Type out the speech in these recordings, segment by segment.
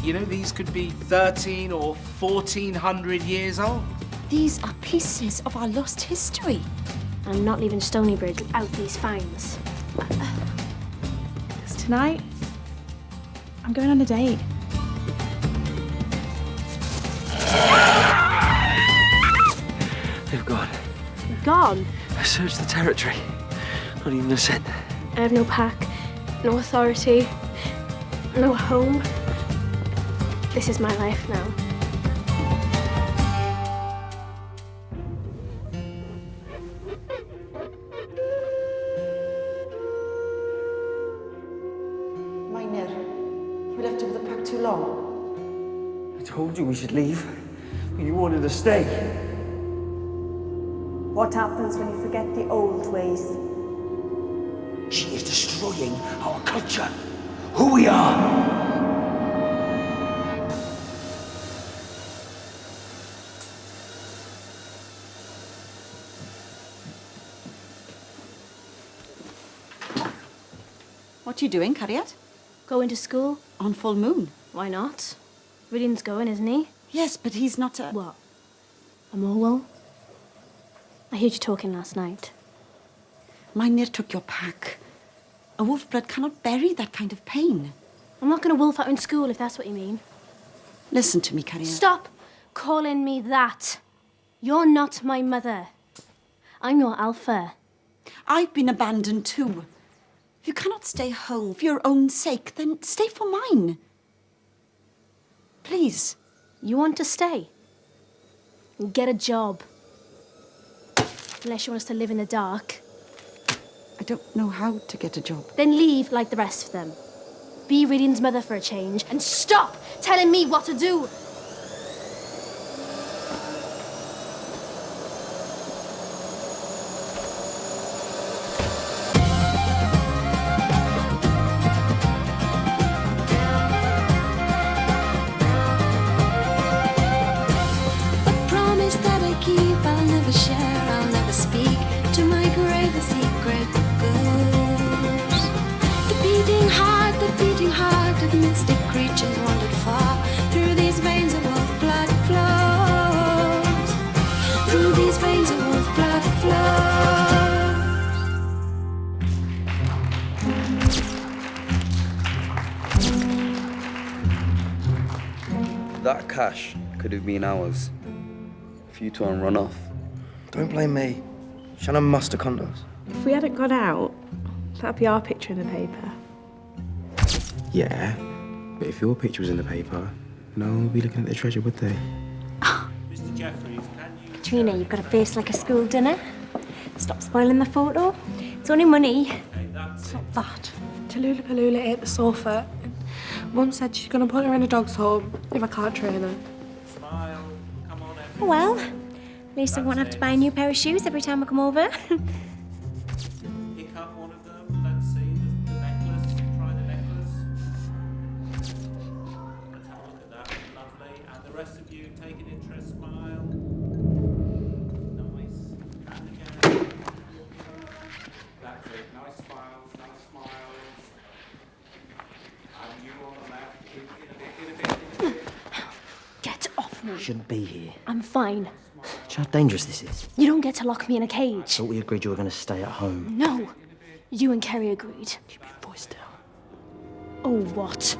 You know, these could be 13 or 1400 years old. These are pieces of our lost history. I'm not leaving Stonybridge without these finds. Because tonight, I'm going on a date. They've gone. Gone? I searched the territory. Not even a scent. I have no pack, no authority, no home. This is my life now. Minor, you left her with the pack too long. I told you we should leave, but you wanted to stay. What happens when you forget the old ways? She is destroying our culture, who we are. What are you doing, Harriet? Going to school? On full moon? Why not? Ridden's going, isn't he? Yes, but he's not a... What? A Morwell? I heard you talking last night. Mynir took your pack. A Wolfblood cannot bury that kind of pain. I'm not going to wolf out in school, if that's what you mean. Listen to me, Harriet. Stop calling me that. You're not my mother. I'm your alpha. I've been abandoned too. If you cannot stay home for your own sake, then stay for mine. Please. You want to stay? Get a job. Unless you want us to live in the dark. I don't know how to get a job. Then leave like the rest of them. Be Ridden's mother for a change, and stop telling me what to do! I'll never share, I'll never speak. To my grave the secret goes. The beating heart of the mystic creatures wandered far. Through these veins of wolf blood flows. Through these veins of wolf blood flows. That cash could have been ours. For you to run off. Don't blame me. Shannon must have conned us. If we hadn't gone out, that'd be our picture in the paper. Yeah, but if your picture was in the paper, no one would be looking at the treasure, would they? Mr. Jeffries, can you... Katrina, you've got a face like a school dinner. Stop spoiling the photo. It's only money. It's not that. Tallulah Paloola ate the sofa. Mum said she's going to put her in a dog's home if I can't train her. Smile. Come on, everyone. Oh, well, at least I won't have to buy a new pair of shoes every time I come over. Pick up one of them. Let's see the necklace. Try the necklace. Let's have a look at that. Lovely. And the rest of you, take an interest. Smile. Nice. And again. That's it. Nice smiles. Nice smiles. And you on the left. In a bit. Get off me. Shouldn't be here. I'm fine. Do you know how dangerous this is? You don't get to lock me in a cage. So we agreed you were going to stay at home. No. You and Kerry agreed. Keep your voice down. Oh, what?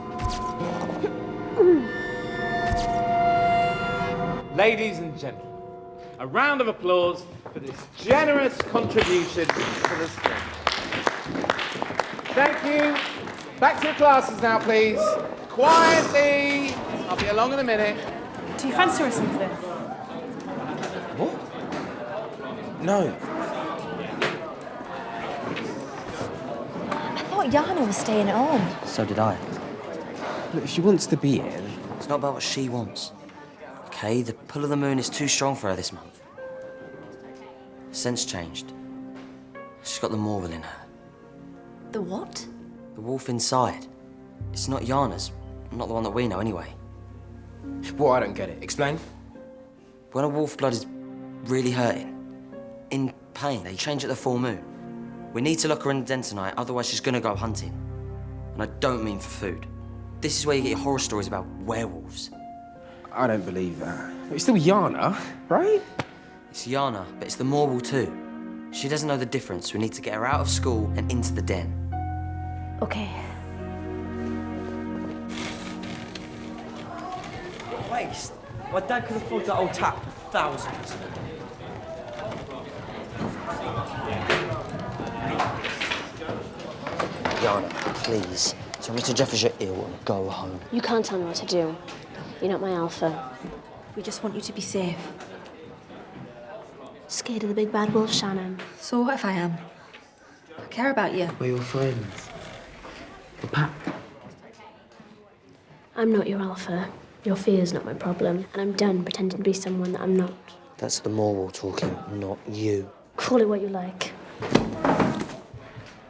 Ladies and gentlemen, a round of applause for this generous contribution to the spring. Thank you. Back to your classes now, please. Quietly. I'll be along in a minute. Do you fancy her or something? What? No. I thought Yana was staying at home. So did I. Look, if she wants to be here, it's not about what she wants. Okay, the pull of the moon is too strong for her this month. The scent's changed. She's got the Morwell in her. The what? The wolf inside. It's not Yana's. Not the one that we know, anyway. Well, I don't get it. Explain. When a Wolfblood is really hurting, in pain, they change at the full moon. We need to lock her in the den tonight, otherwise she's gonna go hunting. And I don't mean for food. This is where you get your horror stories about werewolves. I don't believe that. It's still Yana, right? It's Yana, but it's the moral too. She doesn't know the difference. We need to get her out of school and into the den. Okay. Waste. My dad could afford that old tap for thousands. Yana, please. Tell Mr. Jeffers you're ill and go home. You can't tell me what to do. You're not my alpha. We just want you to be safe. Scared of the big bad wolf, Shannon? So what if I am? I care about you. We're your friends. The pack. I'm not your alpha. Your fear's not my problem. And I'm done pretending to be someone that I'm not. That's the moral talking, not you. Call it what you like.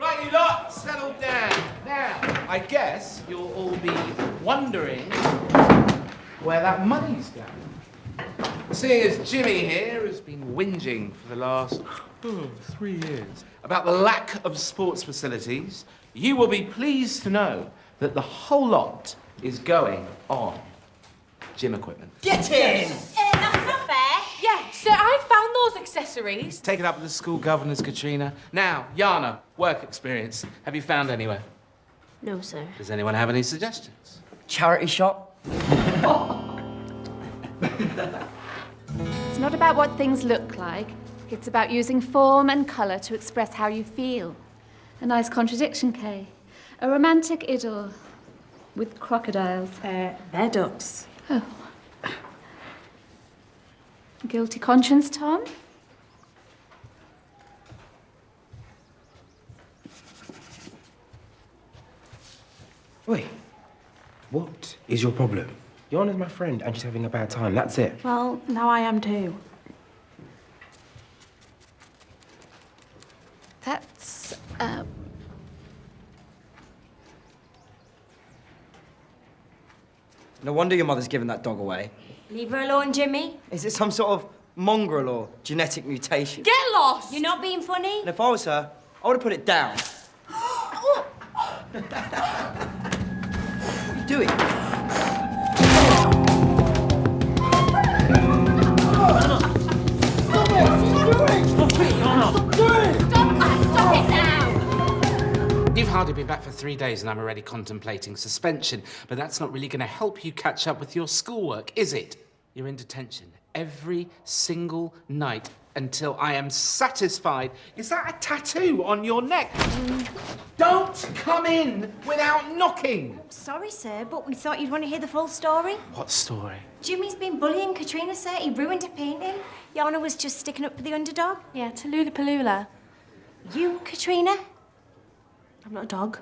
Right, you lot, settle down. Now, I guess you'll all be wondering where that money's going. Seeing as Jimmy here has been whinging for the last 3 years about the lack of sports facilities, you will be pleased to know that the whole lot is going on gym equipment. Get in! That's not fair. Yeah, so I found those accessories. Take it up with the school governors, Katrina. Now, Yana, work experience. Have you found anywhere? No, sir. Does anyone have any suggestions? Charity shop? It's not about what things look like. It's about using form and colour to express how you feel. A nice contradiction, Kay. A romantic idyll with crocodiles. They're ducks. Oh. Guilty conscience, Tom? Wait. What is your problem? Yana's my friend and she's having a bad time, that's it. Well, now I am too. That's, No wonder your mother's given that dog away. Leave her alone, Jimmy. Is it some sort of mongrel or genetic mutation? Get lost! You're not being funny. And if I was her, I would have put it down. What are you doing? Stop it now! You've hardly been back for 3 days and I'm already contemplating suspension, but that's not really going to help you catch up with your schoolwork, is it? You're in detention every single night until I am satisfied. Is that a tattoo on your neck? Don't come in without knocking. Sorry, sir, but we thought you'd want to hear the full story. What story? Jimmy's been bullying Katrina, sir. He ruined her painting. Yana was just sticking up for the underdog. Yeah, Tallulah Paloola. You, Katrina? I'm not a dog.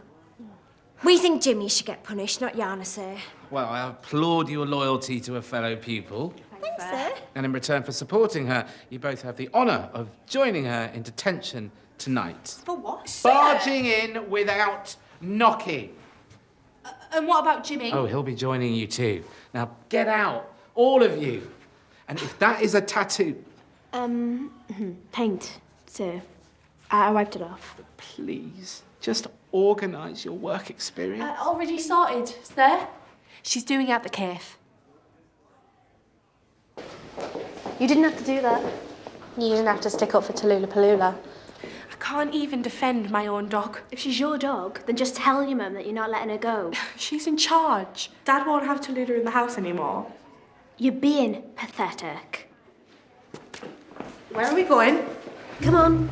We think Jimmy should get punished, not Yana, sir. Well, I applaud your loyalty to a fellow pupil. Thanks, sir. And in return for supporting her, you both have the honour of joining her in detention tonight. For what? Barging in without knocking. And what about Jimmy? Oh, he'll be joining you too. Now, get out, all of you. And if that is a tattoo... Paint, sir. I wiped it off. Please, just organise your work experience. Already sorted, sir. She's doing out the cave. You didn't have to do that. You didn't have to stick up for Tallulah Paloola. I can't even defend my own dog. If she's your dog, then just tell your mum that you're not letting her go. She's in charge. Dad won't have Tallulah in the house anymore. You're being pathetic. Where are we going? Come on.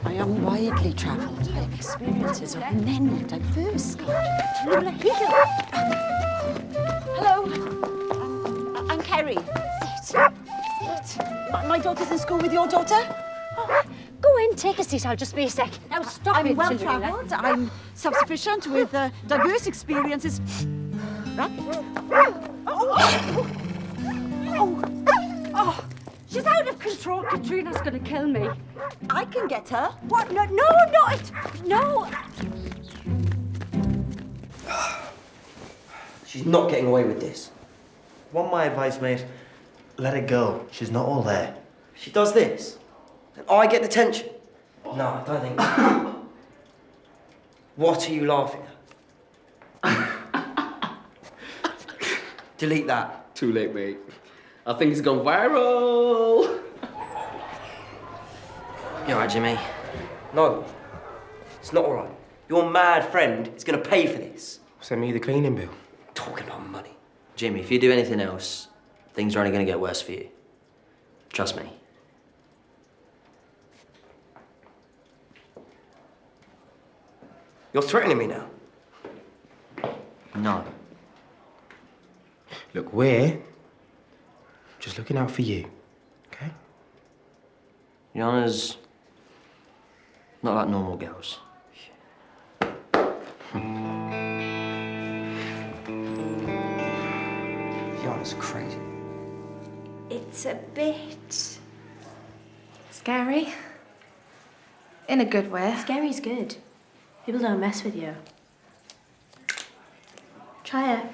I am widely travelled. I have experiences of many diverse Tallulah, here. Hello. I'm Kerry. Sit. My daughter's in school with your daughter? Oh, go in, take a seat. I'll just be a sec. Now, stop I'm it, well Tallulah. travelled. I'm self-sufficient with diverse experiences. Right? Oh, she's out of control. Katrina's going to kill me. I can get her. What? No, not... No. She's not getting away with this. Want my advice, mate? Let it go. She's not all there. If she does this, then I get detention. No, I don't think so. What are you laughing at? Delete that. Too late, mate. I think it's gone viral. You alright, Jimmy? No. It's not alright. Your mad friend is going to pay for this. Send me the cleaning bill. Talking about money. Jimmy, if you do anything else, things are only going to get worse for you. Trust me. You're threatening me now? No. Look, we're just looking out for you, okay? Yana's not like normal girls. Yana's crazy. It's a bit... Scary? In a good way. Scary's good. People don't mess with you. Try it.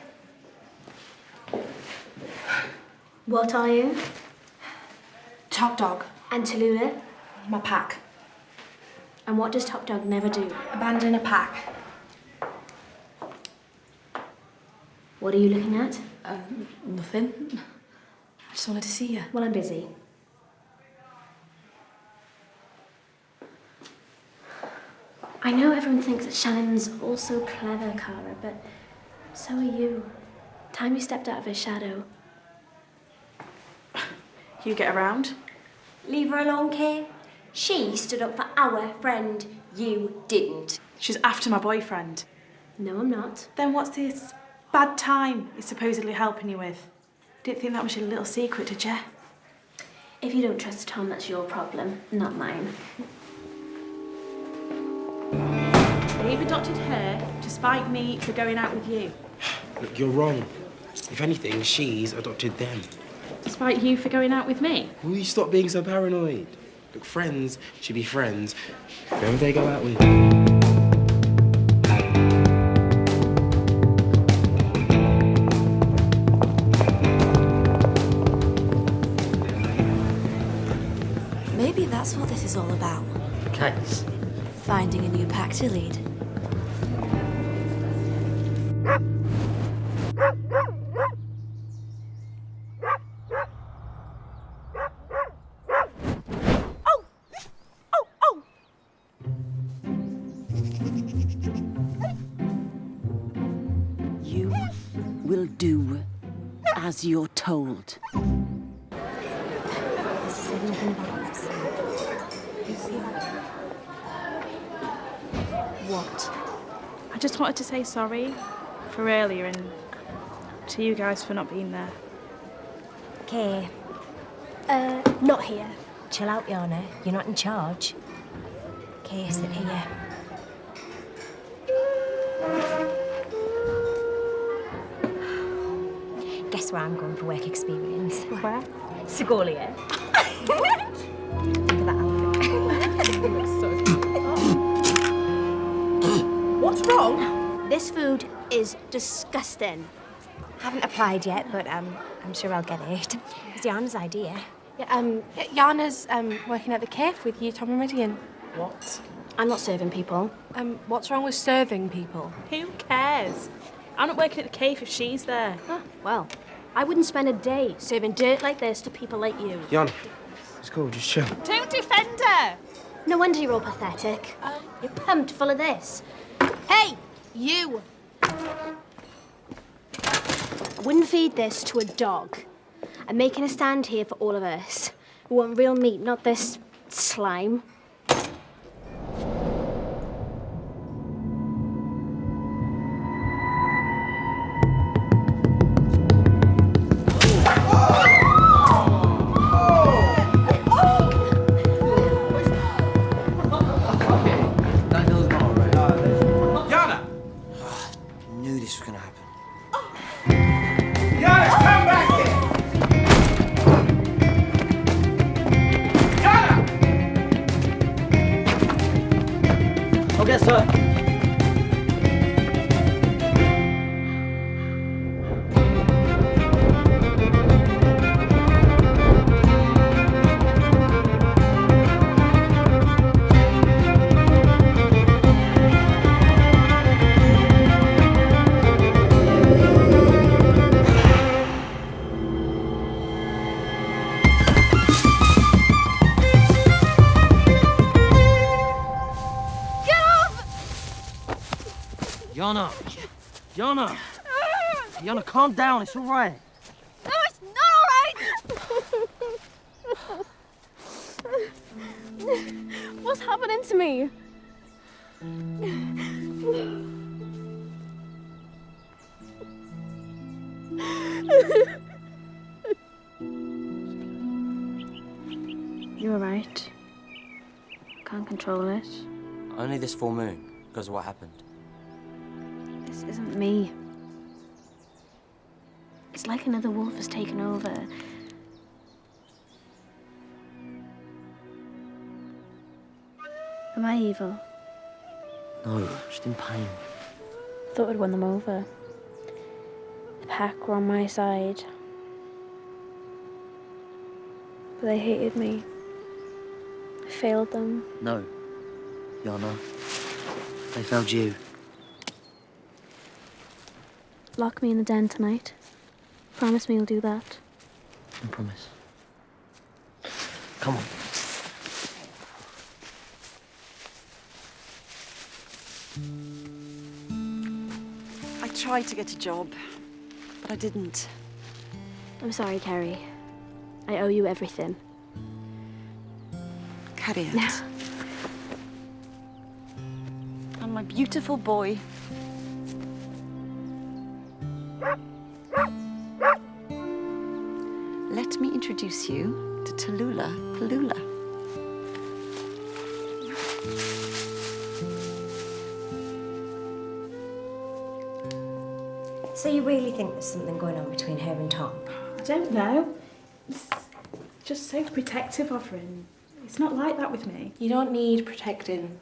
What are you? Top dog. And Tallulah? My pack. And what does Top Dog never do? Abandon a pack. What are you looking at? Nothing. I just wanted to see you. Well, I'm busy. I know everyone thinks that Shannon's all so clever, Cara, but so are you. Time you stepped out of his shadow. You get around? Leave her alone, Kay. She stood up for our friend. You didn't. She's after my boyfriend. No, I'm not. Then what's this bad time he's supposedly helping you with? Didn't think that was your little secret, did you? If you don't trust Tom, that's your problem, not mine. They've adopted her to spite me for going out with you. Look, you're wrong. If anything, she's adopted them. Despite you for going out with me? Will you stop being so paranoid? Look, friends should be friends. Whoever they go out with. Maybe that's what this is all about. Case? Finding a new pack to lead. You will do as you're told. What? I just wanted to say sorry for earlier and to you guys for not being there. Kay, Not here. chill out, Yana. You're not in charge. Kay, sit here. Guess where I'm going for work experience? Where? Segolia. Think of that What's wrong? This food is disgusting. Haven't applied yet, but I'm sure I'll get it. It's Yana's idea. Yeah, Yana's working at the cafe with you, Tom and Meridian. What? I'm not serving people. What's wrong with serving people? Who cares? I'm not working at the cafe if she's there. Oh, well, I wouldn't spend a day serving dirt like this to people like you. Yana, it's cool, just chill. Don't defend her! No wonder you're all pathetic. You're pumped full of this. Hey, you! I wouldn't feed this to a dog. I'm making a stand here for all of us. We want real meat, not this slime. Yana! Yana! Yana, calm down, it's all right. No, it's not all right! What's happening to me? You all right? Can't control it. Only this full moon, because of what happened. This isn't me. It's like another wolf has taken over. Am I evil? No, just in pain. Thought I'd won them over. The pack were on my side. But they hated me. I failed them. No. Yana. They failed you. Lock me in the den tonight. Promise me you'll do that. I promise. Come on. I tried to get a job, but I didn't. I'm sorry, Carrie. I owe you everything. Carry it. And my beautiful boy. Let me introduce you to Tallulah Paloola. So you really think there's something going on between her and Tom? I don't know. He's just so protective of her, and it's not like that with me. You don't need protecting.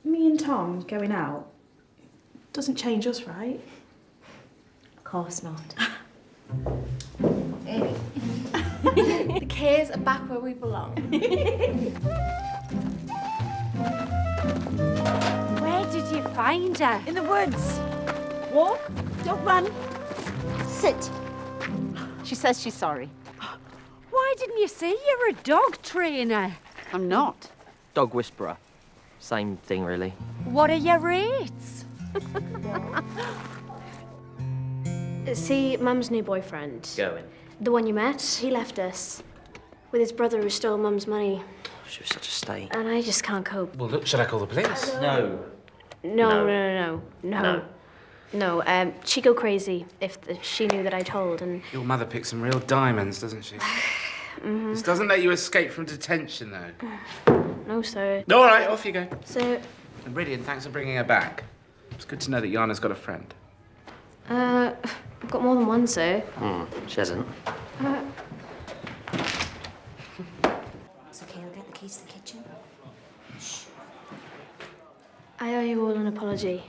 Me and Tom going out doesn't change us, right? Of course not. The K's are back where we belong. Where did you find her? In the woods. Walk, don't run. Sit. She says she's sorry. Why didn't you say you're a dog trainer? I'm not. Dog whisperer. Same thing, really. What are your rates? See, Mum's new boyfriend. Going. The one you met, he left us. With his brother who stole Mum's money. She was such a state. And I just can't cope. Well, look, should I call the police? No. No, she'd go crazy if she knew that I told, and... Your mother picks some real diamonds, doesn't she? This doesn't let you escape from detention, though. No, sir. All right, off you go. So... Brilliant, thanks for bringing her back. It's good to know that Yana's got a friend. I've got more than one, sir. She hasn't. It's okay, I'll get the keys to the kitchen. I owe you all an apology.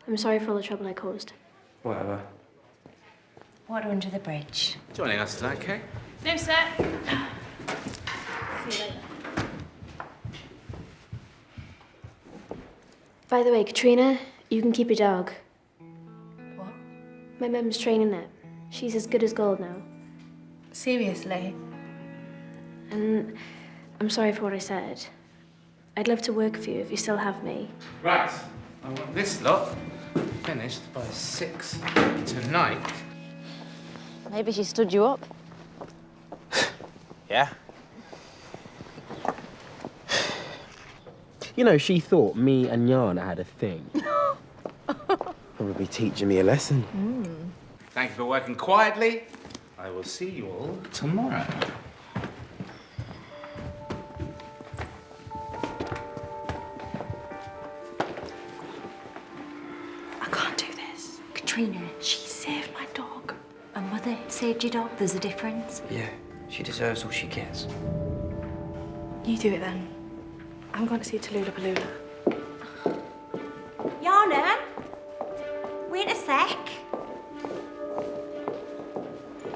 I'm sorry for all the trouble I caused. Whatever. Water under the bridge. Joining us tonight, Kay? No, sir. See you later. By the way, Katrina, you can keep your dog. What? My mum's training it. She's as good as gold now. Seriously? And I'm sorry for what I said. I'd love to work for you if you still have me. Right, I want this lot finished by 6 tonight. Maybe she stood you up. Yeah? You know, she thought me and Yana had a thing. Probably teaching me a lesson. Thank you for working quietly. I will see you all tomorrow. I can't do this. Katrina, she saved my dog. A mother saved your dog. There's a difference. Yeah, she deserves all she gets. You do it then. I'm going to see Tallulah Paloola. Yana, wait a sec.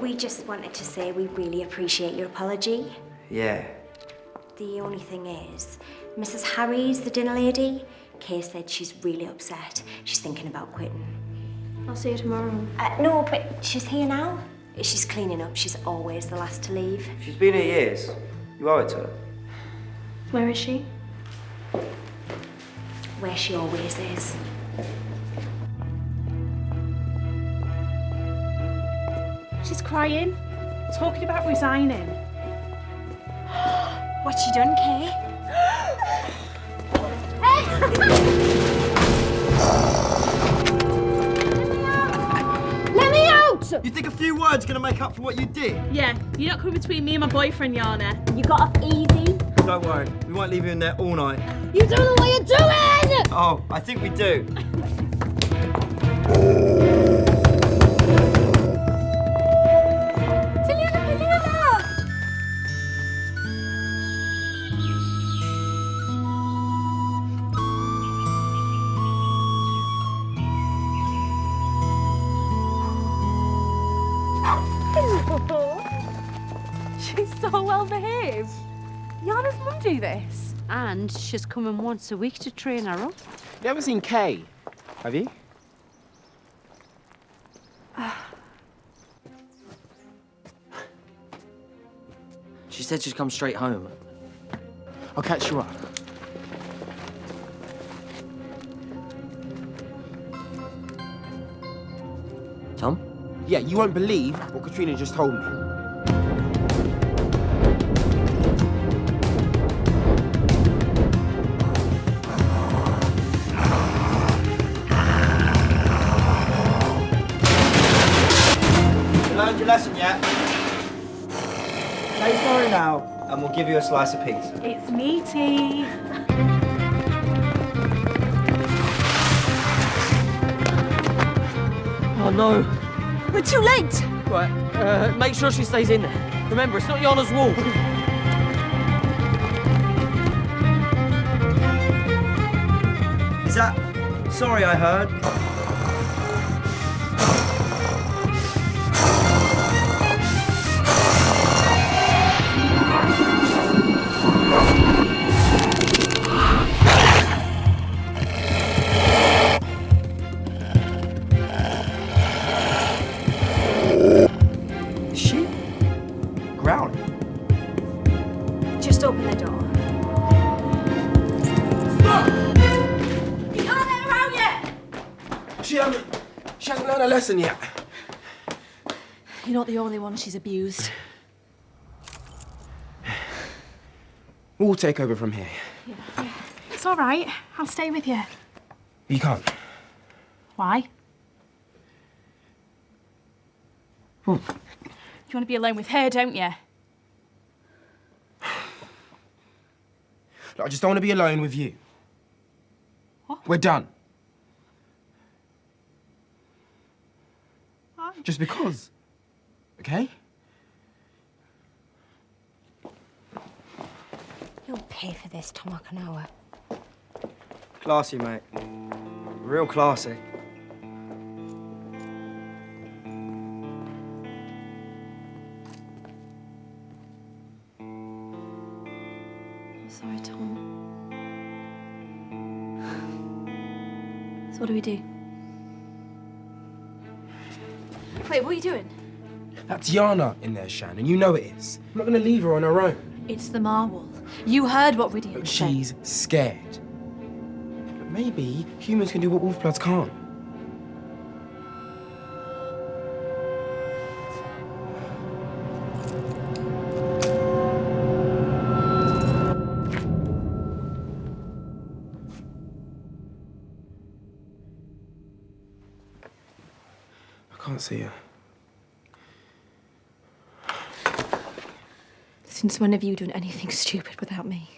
We just wanted to say we really appreciate your apology. Yeah. The only thing is, Mrs. Harry's the dinner lady. Kay said she's really upset. She's thinking about quitting. I'll see you tomorrow. No, but she's here now. She's cleaning up. She's always the last to leave. She's been here years. You owe it to her. Where is she? Where she always is. She's crying, talking about resigning. What's she done, Kay? Let me out! You think a few words are gonna make up for what you did? Yeah, you're not coming between me and my boyfriend, Yana. You got off easy? Don't worry, we won't leave you in there all night. You don't know what you're doing! Oh, I think we do. She's so well behaved. Yana's mum do this. And she's coming once a week to train her up. You ever seen Kay? Have you? She said she'd come straight home. I'll catch you up. Tom? Yeah, you won't believe what Katrina just told me. You learned your lesson yet? Say sorry now, and we'll give you a slice of pizza. It's meaty. Oh no. We're too late. Right, make sure she stays in there. Remember, it's not Yana's wall. Is that sorry I heard? Is she growling? Just open the door. You can't let her out yet! She hasn't learned a lesson yet. You're not the only one she's abused. We'll take over from here. It's all right. I'll stay with you. You can't. Why? Well, You want to be alone with her, don't you? look, I just don't want to be alone with you. What? We're done. Why? Just because. Okay? You'll pay for this, Tom Okinawa. Classy, mate. Real classy. I'm sorry, Tom. So what do we do? Wait, what are you doing? That's Yana in there, Shan, and you know it is. I'm not going to leave her on her own. It's the Marwolf. You heard what Ridian Look, said. she's scared. But maybe humans can do what Wolfbloods can't. I can't see her. Since when have you done anything stupid without me?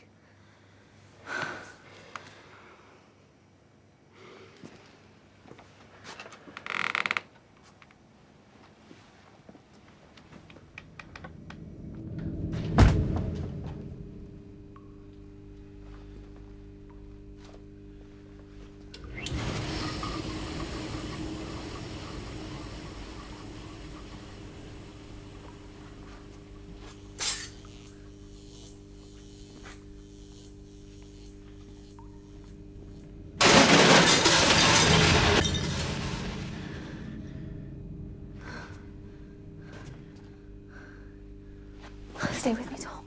Stay with me, Tom.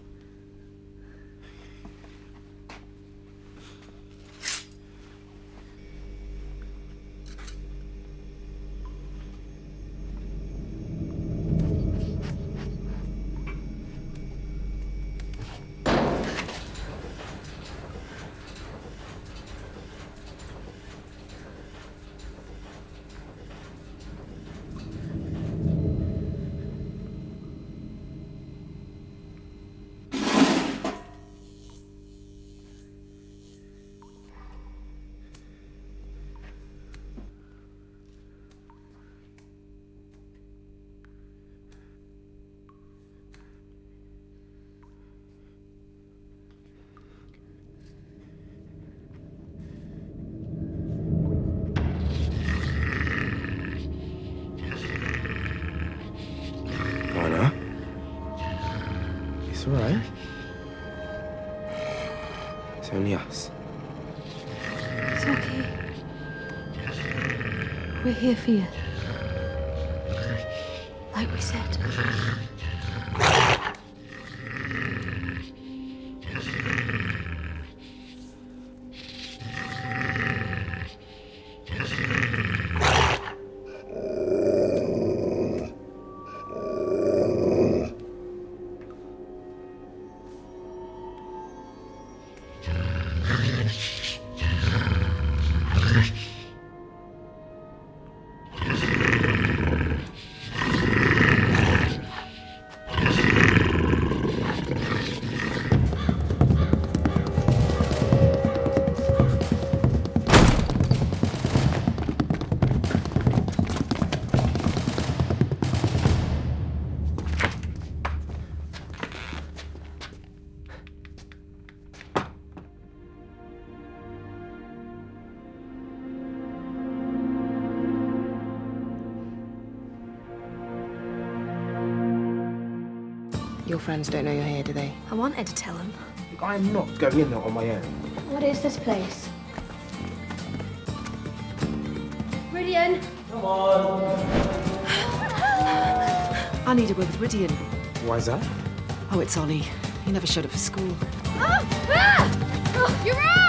It's all right. It's only us. It's okay. We're here for you. Like we said. Your friends don't know you're here, do they? I wanted to tell them. Look, I am not going in there on my own. What is this place? Ridian! Come on. I need a word with Ridian. Why is that? Oh, it's Ollie. He never showed up for school. Oh, you're right!